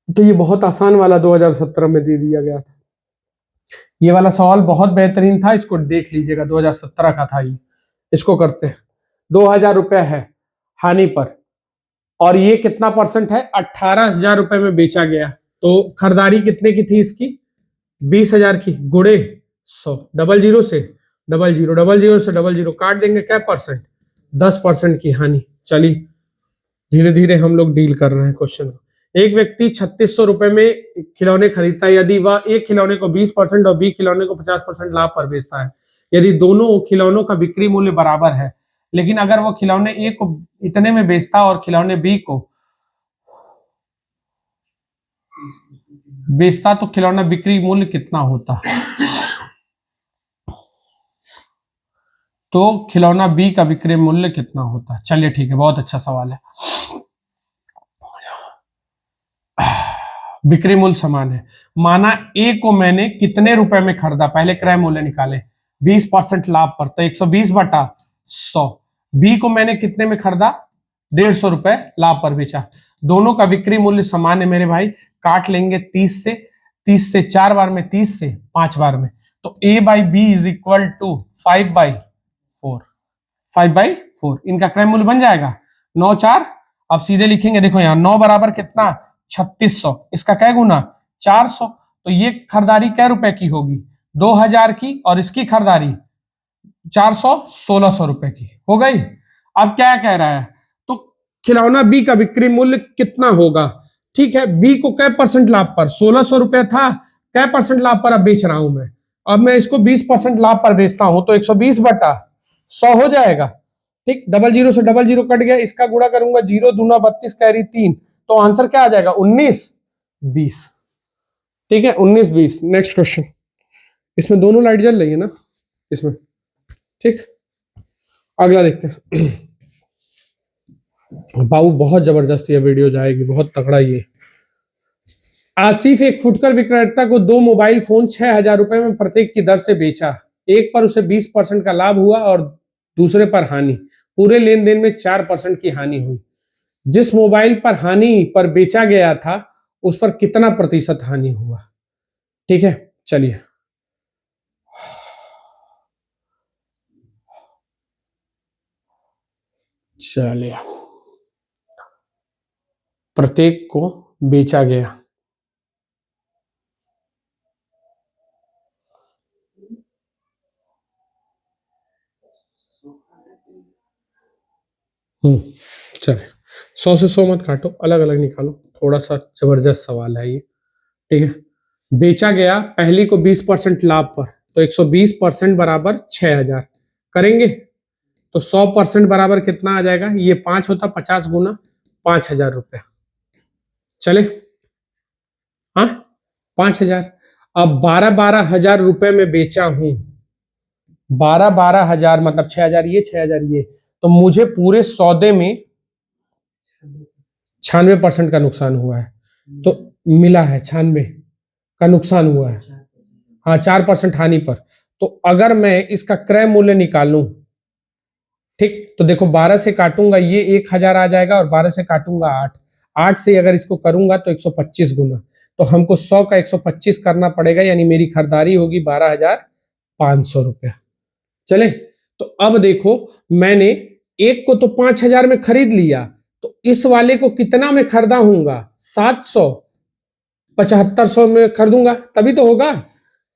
तो ये बहुत आसान वाला 2017 में दे दिया गया था। ये वाला सवाल बहुत बेहतरीन था, इसको देख लीजिएगा, 2017 का था ये। इसको करते हैं, 2000 रुपए है हानि पर, और ये कितना परसेंट है 18,000 रुपए में बेचा गया, तो खरीदारी कितने की थी इसकी 20,000 की, गुणे 100, 00 से 00, 00 से 00 काट देंगे, क्या परसेंट 10% की हानि। चलिए धीरे धीरे हम लोग डील कर रहे हैं क्वेश्चन। एक व्यक्ति 3600 रुपए में खिलौने खरीदता है, यदि वह एक खिलौने को 20% और बी खिलौने को 50% लाभ पर बेचता है, यदि दोनों खिलौनों का बिक्री मूल्य बराबर है, लेकिन अगर वो खिलौने ए को इतने में बेचता और खिलौने बी को बेचता तो खिलौना बिक्री मूल्य कितना होता? तो खिलौना बी का विक्रय मूल्य कितना होता? चलिए ठीक है, बहुत अच्छा सवाल है। बिक्री मूल्य समान है। माना ए को मैंने कितने रुपए में खरीदा, पहले क्रय मूल्य निकाले, 20% लाभ पर, तो 120 बटा 100। बी को मैंने कितने में खरीदा, 150 रुपए लाभ पर बेचा। दोनों का बिक्री मूल्य समान है मेरे भाई, काट लेंगे 30 से 4 बार में, 30 से 5 बार में, तो a by B is equal to 5/4। 5/4 इनका क्रय मूल्य बन जाएगा 9×4। अब सीधे लिखेंगे, देखो यहाँ 9 बराबर कितना, 3600, इसका क्या गुना 400, तो ये खरीदारी कै रुपए की होगी, 2000 की, और इसकी खरीदारी 400, 1600 रुपए की हो गई। अब क्या कह रहा है, तो खिलौना बी का बिक्री मूल्य कितना होगा, ठीक है, बी को कै परसेंट लाभ पर, 1600 रुपए था, कै परसेंट लाभ पर अब बेच रहा हूं मैं, अब मैं इसको 20% लाभ पर बेचता हूं, तो 120 बटा 100 हो जाएगा। ठीक, 00 से 00 कट गया, इसका गुणा करूंगा 0 दूना 32 कैरी 3, तो आंसर क्या आ जाएगा 19/20। ठीक है, 19/20। नेक्स्ट क्वेश्चन, इसमें दोनों लाइट जल रही है ना इसमें, ठीक, अगला देखते हैं। बाबू बहुत जबरदस्त ये वीडियो जाएगी, बहुत तगड़ा ये। आसिफ एक फुटकर विक्रेता को 2 मोबाइल फोन 6000 रुपए में प्रत्येक की दर से बेचा। एक पर उसे 20% का लाभ हुआ और दूसरे पर हानि। पूरे लेन देन में 4% की हानि हुई। जिस मोबाइल पर हानि पर बेचा गया था उस पर कितना प्रतिशत हानि हुआ? ठीक है, चलिए चलिए, प्रत्येक को बेचा गया, चलिए 100 से 100 मत काटो, अलग अलग निकालो, थोड़ा सा जबरदस्त सवाल है ये। ठीक है, बेचा गया पहली को 20% लाभ पर, तो 120% बराबर 6000 करेंगे, तो 100% बराबर कितना आ जाएगा, ये 5 होता, 50 गुना 5000 रुपया, चले, हाँ 5000। अब 12,000 रुपए में बेचा हूं, 12,000 मतलब 6000 ये 6000 ये, तो मुझे पूरे सौदे में 96% का नुकसान हुआ है, तो मिला है 96 का नुकसान हुआ है, हाँ 4% हानि पर। तो अगर मैं इसका क्रय मूल्य निकालूं, ठीक, तो देखो 12 से काटूंगा ये 1000 आ जाएगा, और 12 से काटूंगा 8 से अगर इसको करूंगा तो 125 गुना, तो हमको 100 का 125 करना पड़ेगा, यानी मेरी खरीदारी होगी 12,500 रुपया। चले, तो अब देखो मैंने एक को तो 5000 में खरीद लिया, तो इस वाले को कितना में खरीदा हूंगा, 700, 7500 में खरीदूंगा तभी तो होगा,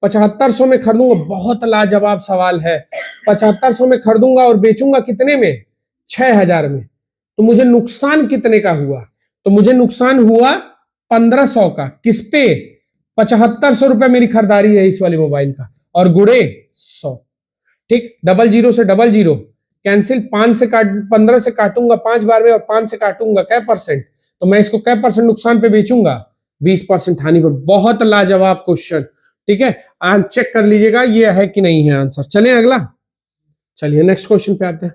7500 में खरीदूंगा। बहुत लाजवाब सवाल है, 7500 में खरीदूंगा और बेचूंगा कितने में, 6000 में, तो मुझे नुकसान कितने का हुआ, तो मुझे नुकसान हुआ 1500 का, किस पे, 7500 रुपए मेरी खरीदारी है इस वाले मोबाइल का, और गुड़े 100। ठीक, 00 से 00 कैंसिल, 5 से काट 15 से काटूंगा 5 बार में, और 5 से काटूंगा कै परसेंट, तो मैं इसको कै परसेंट नुकसान पे बेचूंगा, 20% हानि पर। बहुत लाजवाब क्वेश्चन, ठीक है, आज चेक कर लीजिएगा ये है कि नहीं है आंसर। चलें अगला, चलिए नेक्स्ट क्वेश्चन पे आते हैं।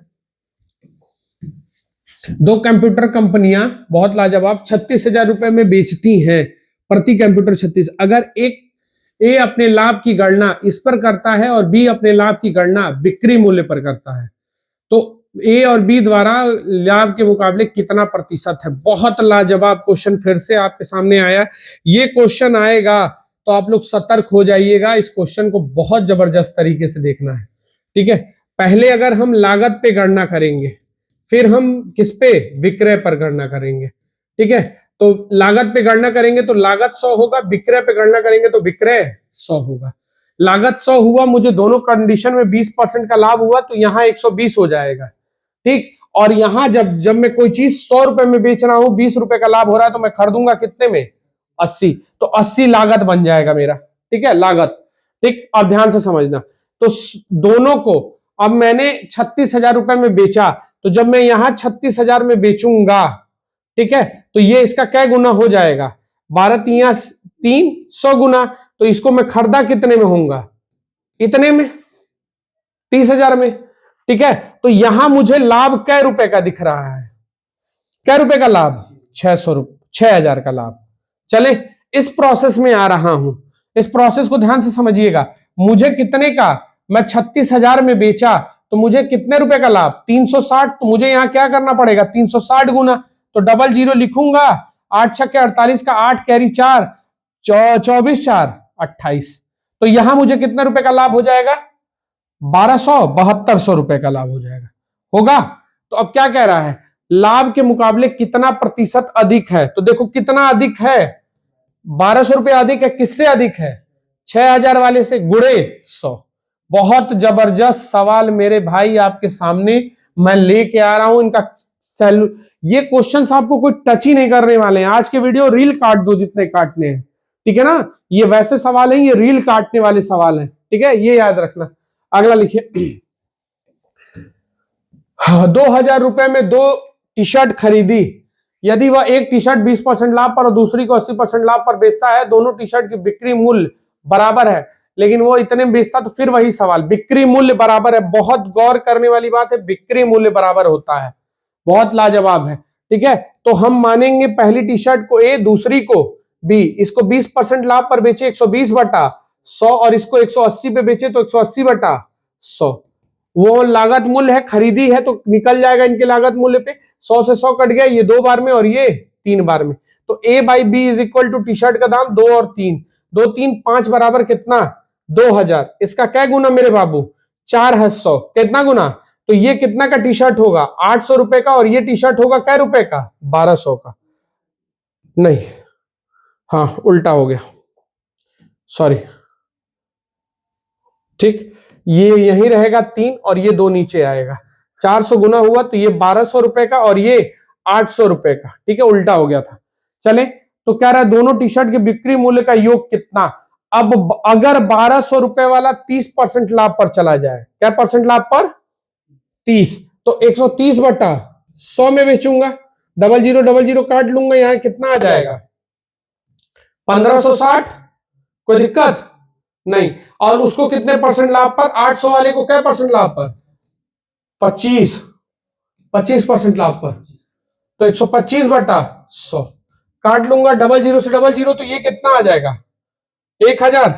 दो कंप्यूटर कंपनियां बहुत लाजवाब 36,000 रुपए में बेचती हैं, प्रति कंप्यूटर 36। अगर एक ए अपने लाभ की गणना इस पर करता है और बी अपने लाभ की गणना बिक्री मूल्य पर करता है, तो ए और बी द्वारा लाभ के मुकाबले कितना प्रतिशत है? बहुत लाजवाब क्वेश्चन फिर से आपके सामने आया। ये क्वेश्चन आएगा तो आप लोग सतर्क हो जाइएगा, इस क्वेश्चन को बहुत जबरदस्त तरीके से देखना है। ठीक है, पहले अगर हम लागत पे गणना करेंगे, फिर हम किस पे, विक्रय पर गणना करेंगे। ठीक है, तो लागत पे गणना करेंगे तो लागत 100 होगा, विक्रय पे गणना करेंगे तो विक्रय 100 होगा। लागत 100 हुआ, मुझे दोनों कंडीशन में 20% का लाभ हुआ, तो यहां 120 हो जाएगा। ठीक, और यहां जब जब मैं कोई चीज 100 रुपए में बेच रहा हूं, 20 रुपए का लाभ हो रहा है, तो मैं खरीदूंगा कितने में, 80, तो 80 लागत बन जाएगा मेरा। ठीक है, लागत। ठीक, अब ध्यान से समझना, तो दोनों को अब मैंने 36,000 रुपए में बेचा, तो जब मैं यहां 36,000 में बेचूंगा, ठीक है, तो ये इसका क्या गुना हो जाएगा, 12 तिया 3, 100 गुना। तो इसको मैं खरीदा कितने में होऊंगा, इतने में, 30,000 में, ठीक है। तो यहां मुझे लाभ कै रुपए का दिख रहा है, कै रुपए का लाभ, 6,000 का लाभ। चले इस प्रोसेस में आ रहा हूं, इस प्रोसेस को ध्यान से समझिएगा। मुझे कितने का, मैं 36,000 में बेचा, तो मुझे कितने रुपए का लाभ, 360। तो मुझे यहां क्या करना पड़ेगा, 360 गुना, तो डबल जीरो लिखूंगा, 8 छक्के 48 का 8 कैरी 4, 24 4 28। तो यहां मुझे कितने रुपए का लाभ हो जाएगा, 1200 रुपए का लाभ हो जाएगा, होगा। तो अब क्या कह रहा है, लाभ के मुकाबले कितना प्रतिशत अधिक है, तो देखो कितना अधिक है, 1200 रुपए अधिक है, किससे अधिक है, 6,000 वाले से गुणे 100। बहुत जबरदस्त सवाल मेरे भाई आपके सामने मैं लेके आ रहा हूं, इनका ये क्वेश्चंस आपको कोई टच ही नहीं करने वाले हैं। आज के वीडियो रील काट दो जितने काटने हैं, ठीक है ना, ये वैसे सवाल है, ये रील काटने वाले सवाल हैं, ठीक है, ये याद रखना। अगला लिखिए, 2,000 रुपए में 2 टी शर्ट खरीदी, यदि वह एक टी शर्ट 20% लाभ पर और दूसरी को 80% लाभ पर बेचता है, दोनों टी शर्ट की बिक्री मूल्य बराबर है, लेकिन वो इतने में बेचता, तो फिर वही सवाल, बिक्री मूल्य बराबर है। बहुत गौर करने वाली बात है, बिक्री मूल्य बराबर होता है, बहुत लाजवाब है, ठीक है। तो हम मानेंगे पहली टी शर्ट को ए, दूसरी को बी, इसको 20% लाभ पर बेचे 120 बटा 100 और इसको 180 पे बेचे तो 180 बटा 100। वो लागत मूल्य है, खरीदी है, तो निकल जाएगा इनके लागत मूल्य पे, 100 से 100 कट गया, ये 2 बार में और ये 3 बार में। तो A by B is equal to T shirt का दाम 2 और 3, 2 3 5 बराबर कितना, 2,000। इसका क्या गुना मेरे बाबू, 4 है 100, कितना गुना, तो ये कितना का टी शर्ट होगा, 800 रुपए का, और ये टी शर्ट होगा क्या रुपए का, 1200 का, नहीं, हाँ उल्टा हो गया, सॉरी, ठीक, ये यही रहेगा 3 और ये 2 नीचे आएगा, 400 गुना हुआ, तो ये 1200 रुपए का और ये 800 रुपए का, ठीक है, उल्टा हो गया था। चले, तो क्या रहा, दोनों टी शर्ट के बिक्री मूल्य का योग कितना। अब अगर 1200 रुपए वाला 30% लाभ पर चला जाए, क्या परसेंट लाभ पर, 30, तो 130 बटा 100 में बेचूंगा, डबल जीरो काट लूंगा, यहां कितना आ जाएगा, 1560, कोई दिक्कत नहीं। और उसको कितने परसेंट लाभ पर, 800 वाले को क्या परसेंट लाभ पर, 25% लाभ पर, तो 125 बटा 100 काट लूंगा, डबल जीरो से डबल जीरो, तो ये कितना आ जाएगा, 1,000,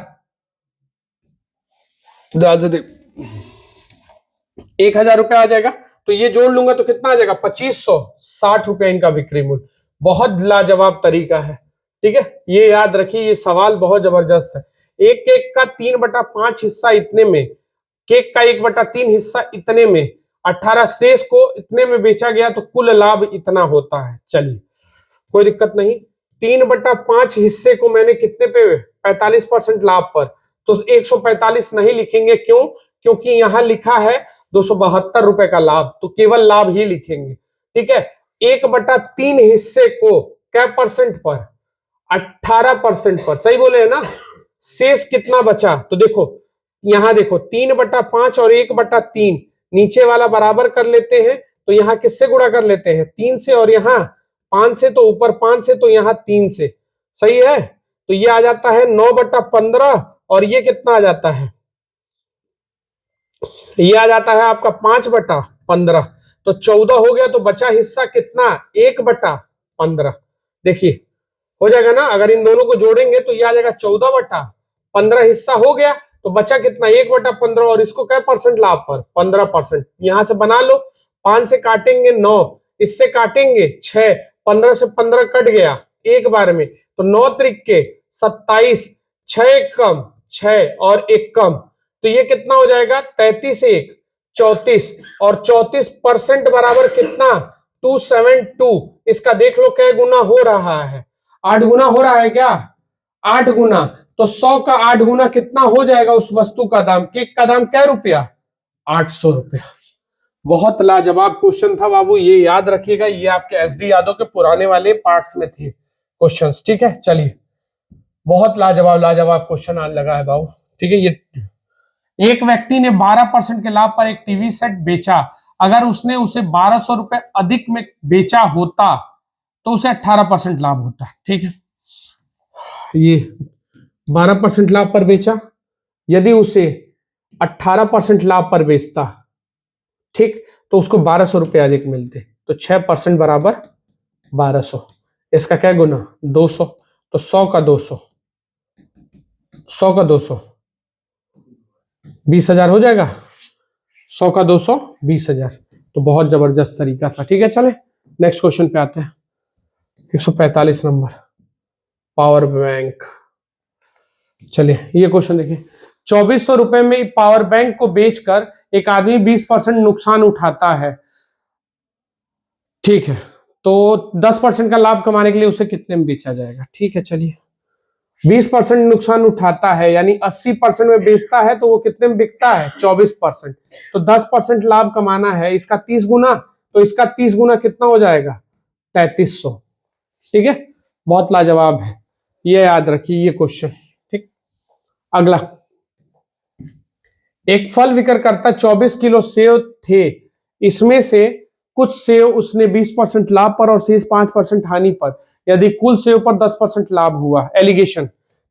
1,000 रुपए आ जाएगा। तो ये जोड़ लूंगा तो कितना आ जाएगा, 2560 रुपए इनका बिक्री मूल्य। बहुत लाजवाब तरीका है, ठीक है, ये याद रखिए, ये सवाल बहुत जबरदस्त है। एक केक का 3/5 हिस्सा इतने में, केक का 1/3 हिस्सा इतने में, 18 शेष को इतने में बेचा गया, तो कुल लाभ इतना होता है। चलिए कोई दिक्कत नहीं, 3/5 हिस्से को मैंने कितने पे, 45% लाभ पर, तो 145 नहीं लिखेंगे, क्यों, क्योंकि यहां लिखा है 272 रुपए का लाभ, तो केवल लाभ ही लिखेंगे, ठीक है। 1/3 हिस्से को क्या परसेंट पर, 18% पर, सही बोले है ना। शेष कितना बचा, तो देखो यहां देखो 3/5 और 1/3, नीचे वाला बराबर कर लेते हैं, तो यहां किससे गुणा कर लेते हैं, 3 से, और यहां 5 से, तो ऊपर 5 से, तो यहां 3 से, सही है। तो ये आ जाता है 9/15, और ये कितना आ जाता है, ये आ जाता है आपका 5/15, तो 14 हो गया। तो बचा हिस्सा कितना, 1/15, देखिए हो जाएगा ना, अगर इन दोनों को जोड़ेंगे तो ये आ जाएगा 14/15 हिस्सा हो गया। तो बचा कितना, 1/15, और इसको क्या परसेंट लाभ पर, 15%। यहां से बना लो, 5 से काटेंगे 9, इससे काटेंगे 6, 15 से 15 कट गया एक बार में, तो 9 त्रिके 27, 6 कम 6 और 1 कम, तो ये कितना हो जाएगा, 33 1 34, और 34% बराबर कितना, 272। इसका देख लो क्या गुना हो रहा है, 8 गुना हो रहा है क्या, 8 गुना, तो 100 का 8 गुना कितना हो जाएगा उस वस्तु का दाम, केक का दाम क्या रुपया, 800 रुपया। बहुत लाजवाब क्वेश्चन था बाबू, ये याद रखिएगा, ये आपके एसडी यादव के पुराने वाले पार्ट्स में थे क्वेश्चंस, ठीक है। चलिए बहुत लाजवाब क्वेश्चन आज लगा है बाबू, ठीक है। ये एक व्यक्ति ने 12% के लाभ पर एक टीवी सेट बेचा, अगर उसने उसे 1200 रुपए अधिक में बेचा होता तो उसे 18% लाभ होता। ठीक है, ये 12% लाभ पर बेचा, यदि उसे 18% लाभ पर बेचता, ठीक, तो उसको 1200 रुपए अधिक मिलते, तो 6% बराबर 1200, इसका क्या गुना 200, तो 100 का 200, 100 का 200 20,000 हो जाएगा, 100 का 200 20,000। तो बहुत जबरदस्त तरीका था। ठीक है, चले नेक्स्ट क्वेश्चन पे आते हैं। 145 नंबर, पावर बैंक। चलिए ये क्वेश्चन देखिए, 2400 रुपए में पावर बैंक को बेचकर एक आदमी 20% नुकसान उठाता है। ठीक है, तो 10% का लाभ कमाने के लिए उसे कितने में बेचा जाएगा? ठीक है, चलिए 20% नुकसान उठाता है यानी 80% में बेचता है, तो वो कितने में बिकता है? 24%। तो 10% लाभ कमाना है, इसका 30 गुना, तो इसका 30 गुना कितना हो जाएगा? 3300। ठीक है, बहुत लाजवाब है, ये याद रखिए ये क्वेश्चन। ठीक, अगला, एक फल विक्रेता 24 किलो सेव थे, इसमें से कुछ सेव उसने 20% लाभ पर और शेष 5% हानि पर, यदि कुल सेव पर 10% लाभ हुआ। एलिगेशन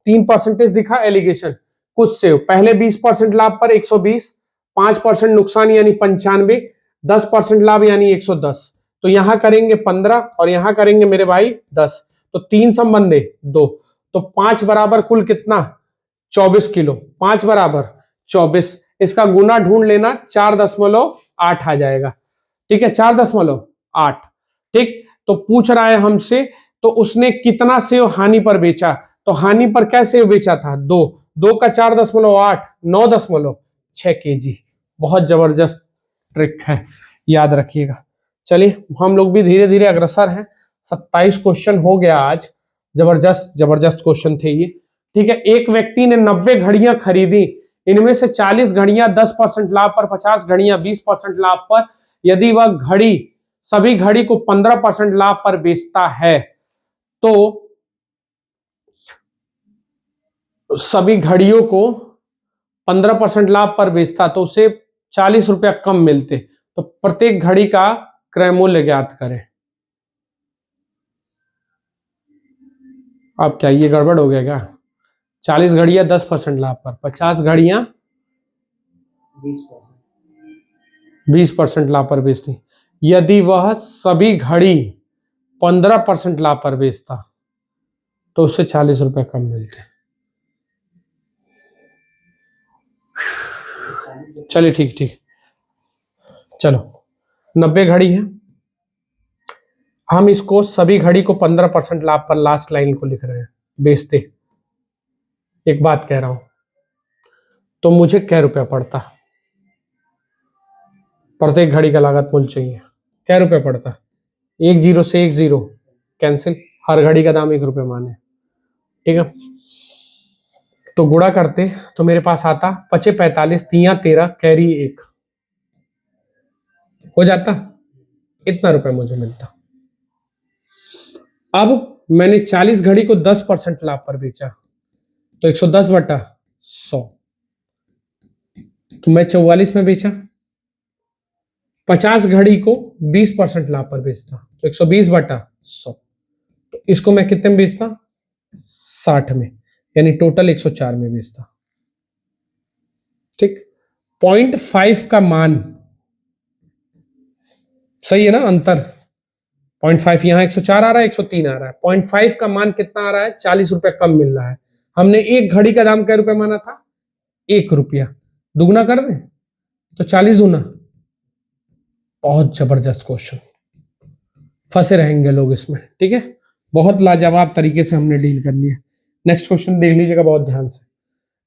3% दिखा, एलिगेशन कुछ सेव पहले 20% लाभ पर 120, 5% नुकसान यानी 95, 10% लाभ यानी 110। तो यहां करेंगे 15 और यहां करेंगे मेरे भाई 10, तो 3 संबंधे 2, तो 5 बराबर कुल कितना? 24 किलो, 5 बराबर 24, इसका गुना ढूंढ लेना, 4.8 आ जाएगा। ठीक है, 4.8। ठीक, तो पूछ रहा है हमसे, तो उसने कितना सेव हानि पर बेचा? तो हानि पर क्या सेव बेचा था? 2, 2 का 4.8 9.6 केजी। बहुत जबरदस्त ट्रिक है, याद रखिएगा। चलिए हम लोग भी धीरे धीरे अग्रसर हैं, 27 क्वेश्चन हो गया आज, जबरदस्त जबरदस्त क्वेश्चन थे ये। ठीक है, एक व्यक्ति ने 90 घड़ियां खरीदी, इनमें से 40 घड़ियां 10% लाभ पर, 50 घड़ियां 20% लाभ पर, यदि वह घड़ी सभी घड़ी को 15% लाभ पर बेचता है, तो सभी घड़ियों को 15% लाभ पर बेचता तो उसे 40 रुपया कम मिलते, तो प्रत्येक घड़ी का क्रय मूल्य ज्ञात करें। अब क्या ये गड़बड़ हो गया क्या? 40 घड़ियां 10% लाभ पर, 50 घड़ियां 20% लाभ पर बेचती, यदि वह सभी घड़ी 15% लाभ पर बेचता तो उससे 40 रुपए कम मिलते। चलिए ठीक ठीक, चलो 90 घड़ी है, हम इसको सभी घड़ी को 15% लाभ पर, लास्ट लाइन को लिख रहे हैं, बेचते। एक बात कह रहा हूं, तो मुझे क्या रुपया पड़ता? प्रत्येक घड़ी का लागत मूल्य चाहिए, क्या रुपया पड़ता? एक जीरो से एक जीरो कैंसिल, हर घड़ी का दाम 1 रुपये माने। ठीक है, तो गुणा करते तो मेरे पास आता 5 45 3 13 कैरी 1 हो जाता, इतना रुपए मुझे मिलता। अब मैंने 40 घड़ी को 10% लाभ पर बेचा, तो 110 बटा 100, तो मैं 44 में बेचा। 50 घड़ी को 20% लाभ पर बेचता, तो 120 बटा 100, तो इसको मैं कितने में बेचता? 60 में, यानी टोटल 104 में बेचता। ठीक, 0.5 का मान सही है ना, अंतर 0.5, यहां 104 आ रहा है, 103 आ रहा है, 0.5 का मान कितना आ रहा है? 40 रुपया कम मिल रहा है। हमने एक घड़ी का दाम क्या रुपया माना था? 1 रुपया, दुगना कर दें तो 40 दूना। बहुत जबरदस्त क्वेश्चन, फंसे रहेंगे लोग इसमें। ठीक है, बहुत लाजवाब तरीके से हमने डील कर लिया। नेक्स्ट क्वेश्चन देख लीजिएगा बहुत ध्यान से।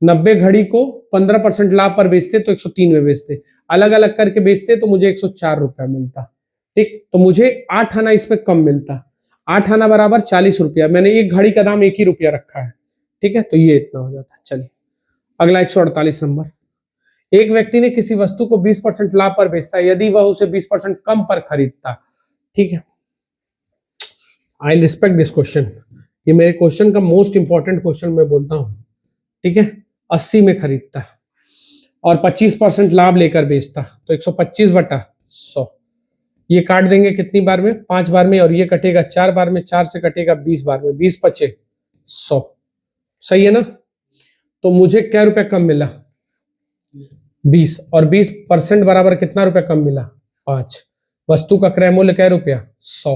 90 घड़ी को 15% लाभ पर बेचते तो 103 में बेचते, अलग अलग करके बेचते तो मुझे 104 रुपया मिलता। ठीक, तो मुझे 8 आना इसमें कम मिलता, 8 आना बराबर 40 रुपया, मैंने एक घड़ी का दाम 1 ही रुपया रखा है। ठीक है, तो ये इतना हो जाता है। चलिए अगला 148 नंबर, एक व्यक्ति ने किसी वस्तु को 20% लाभ पर बेचता है, यदि वह उसे 20% कम पर खरीदता। ठीक है, आई रिस्पेक्ट दिस क्वेश्चन, ये मेरे क्वेश्चन का मोस्ट इंपॉर्टेंट क्वेश्चन मैं बोलता हूं। ठीक है, 80 में खरीदता है, और 25% लाभ लेकर बेचता, तो 125/100। ये काट देंगे कितनी बार में, 5 बार में, और ये कटेगा 4 बार में, 4 से कटेगा 20 बार में, 20 पचे 100। सही है ना। तो मुझे क्या रुपया कम मिला, 20, और 20% बराबर कितना रुपया कम मिला, 5। वस्तु का क्रय मूल्य क्या रुपया, 100।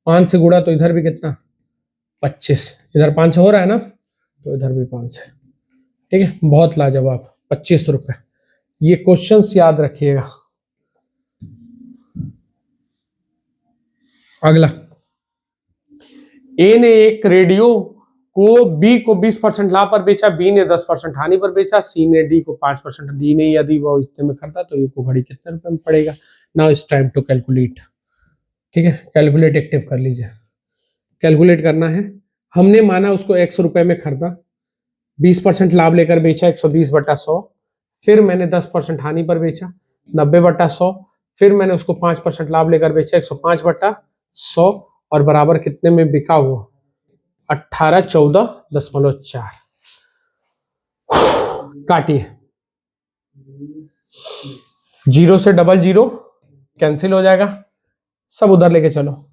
5 से गुणा तो इधर भी कितना, 25, इधर 5 से हो रहा है ना, तो इधर भी 5 है। ठीक है, बहुत लाजवाब, 25 रुपए। ये क्वेश्चंस याद रखिएगा। अगला, ए ने एक रेडियो को बी को 20% लाभ पर बेचा, बी ने 10% हानि पर बेचा, सी ने डी को 5%। डी ने यदि वो इतने में खरीदा तो ए को घड़ी कितने रुपए में पड़ेगा। Now it's time to calculate. ठीक है, कैलकुलेट एक्टिव कर लीजिए। कैलकुलेट करना है। हमने माना उसको x रुपए में खरीदा, 20% लाभ लेकर बेचा 120/100, फिर मैंने 10% हानि पर बेचा 90/100, फिर मैंने उसको 5% लाभ लेकर बेचा 105/100, और बराबर कितने में बिका हुआ, 1814.4। काटिए, 0 से 00 कैंसिल हो जाएगा, सब उधर लेके चलो।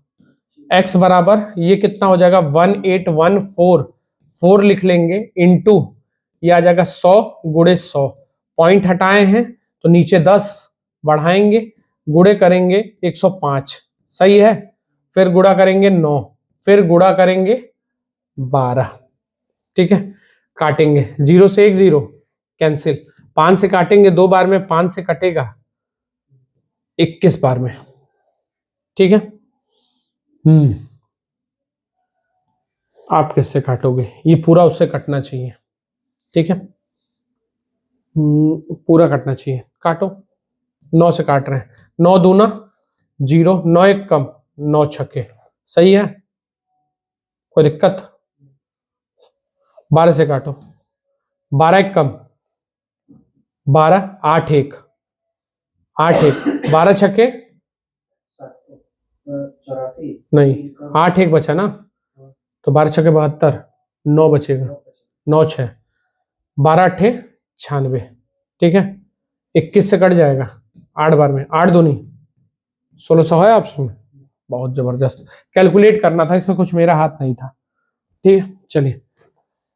x बराबर ये कितना हो जाएगा, 1814, 4 लिख लेंगे, इंटू ये आ जाएगा 100 गुणे 100, पॉइंट हटाए हैं तो नीचे 10 बढ़ाएंगे, गुणे करेंगे 105, सही है, फिर गुणा करेंगे 9, फिर गुणा करेंगे 12। ठीक है, काटेंगे, 0 से 1 0 कैंसिल, 5 से काटेंगे 2 बार में, 5 से कटेगा 21 बार में। ठीक है, आप किससे काटोगे, ये पूरा उससे कटना चाहिए। ठीक है, पूरा कटना चाहिए, काटो। 9 से काट रहे हैं, 9 दूना 0, 9 एक कम, 9 छक्के, सही है, कोई दिक्कत। 12 से काटो, 12 एक कम 12, 8 एक 8 एक 12 छक्के नहीं, 8 एक बचा ना, तो 12 छक्के 72, 9 बचेगा, 9 6 12 अट्ठे 96। ठीक है, 21 से कट जाएगा 8 बार में, 8 दूनी 1600 है ऑप्शन में। बहुत जबरदस्त, कैलकुलेट करना था, इसमें कुछ मेरा हाथ नहीं था। ठीक है, चलिए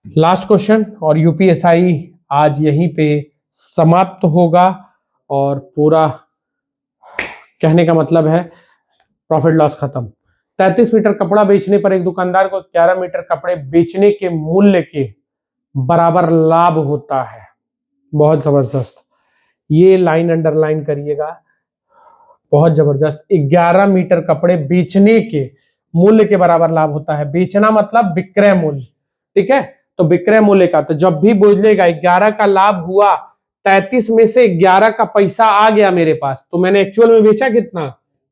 लास्ट क्वेश्चन, और यूपीएसआई आज यहीं पे समाप्त होगा। और पूरा कहने का मतलब है प्रॉफिट लॉस खत्म। 33 मीटर कपड़ा बेचने पर एक दुकानदार को 11 मीटर कपड़े बेचने के मूल्य के बराबर लाभ होता है। बहुत जबरदस्त, ये लाइन अंडरलाइन करिएगा, बहुत जबरदस्त। 11 मीटर कपड़े बेचने के मूल्य के बराबर लाभ होता है। बेचना मतलब विक्रय मूल्य, ठीक है, तो विक्रय मूल्य का, तो जब भी बोलेगा 11 का लाभ हुआ, 33 में से 11 का पैसा आ गया मेरे पास, तो मैंने एक्चुअल में बेचा कितना,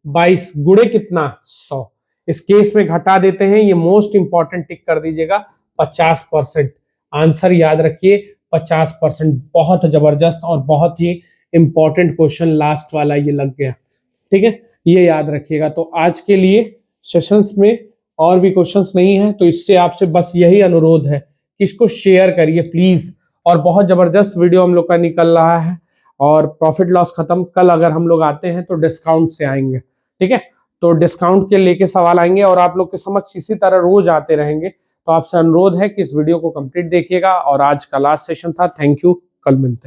22 गुणे कितना, 100। इस केस में घटा देते हैं, ये मोस्ट इंपॉर्टेंट टिक कर दीजिएगा, 50%। आंसर याद रखिए 50%। बहुत जबरदस्त और बहुत ही इंपॉर्टेंट क्वेश्चन लास्ट वाला ये लग गया। ठीक है, ये याद रखिएगा। तो आज के लिए सेशंस में और भी क्वेश्चंस नहीं है, तो इससे आपसे बस यही अनुरोध है कि इसको शेयर करिए प्लीज। और बहुत जबरदस्त वीडियो हम लोग का निकल रहा है, और प्रॉफिट लॉस खत्म कल अगर हम लोग आते हैं तो डिस्काउंट से आएंगे। ठीक है, तो डिस्काउंट के लेके सवाल आएंगे और आप लोग के समक्ष इसी तरह रोज आते रहेंगे। तो आपसे अनुरोध है कि इस वीडियो को कंप्लीट देखिएगा। और आज का लास्ट सेशन था, थैंक यू, कल मिलते हैं।